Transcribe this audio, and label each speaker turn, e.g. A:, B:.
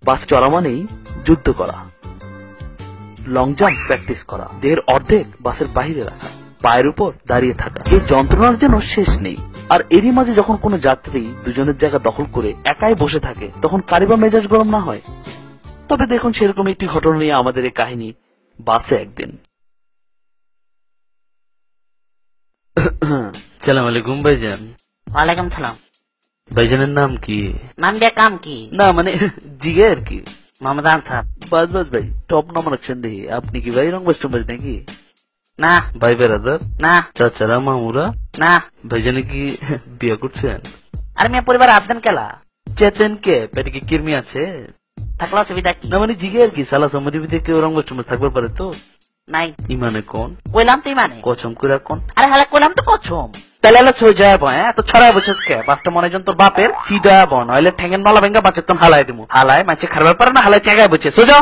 A: বাস চড়া মানেই যুদ্ধ করা, লং জাম্প প্র্যাকটিস করা, দেহের অর্ধেক বাসের বাইরে রাখা, পায়ের উপর দাঁড়িয়ে থাকা, এই যন্ত্রণার যেন শেষ নেই। আর এরই মাঝে যখন কোনো যাত্রী দুজনের জায়গা দখল করে একাই বসে থাকে, তখন কারি বা মেজাজ গরম না হয়? তবে দেখুন, সেরকম একটি ঘটনা নিয়ে আমাদের এই কাহিনী। বাসে একদিন।
B: সালাম আলাইকুম ভাইজান।
C: ওয়ালাইকুম সালাম।
B: ভাইজানের নাম কি?
C: নাম দিয়ে কাম কি?
A: না মানে জিগে আর কি।
C: মোহাম্মদ আনসার।
A: বাস বাস ভাই, টপ নাম রাখছেন দেখি। আপনি কি ভাই রংবাজ টংবাজ নাকি?
C: না।
B: ভাই বেড়াদার?
C: না।
B: চাচারা মামুরা?
C: না।
B: ভাইজানে কি বিয়ে করছেন?
C: আর মেয়ে পরিবার আবদান কেলা
A: চেতেন কে? পেটে কি কিরমি আছে?
C: থাকলে অসুবিধা কি?
A: না মানে জিগে আর কি। সালা সমাধি বিধে কেউ রংবাজ টংবাজ থাকবার পারে তো?
C: নাই।
B: ইমানে কোন?
C: কইলাম তো মানে
B: কসম করে কোন?
C: আরে হালা কইলাম তো কছম।
A: তাহলে এলা ছয় যায় বয়, তো ছড়ায় বসেছ কে? বাসটা মনে জন তোর বাপের সিধা বন হইলে ঠেঙ্গেন মালা ভেঙ্গা বাঁচে তোর হালাই দিমু। হালায় মাছে খারবার পারে না, হালায় চেগায় বসে সোজা।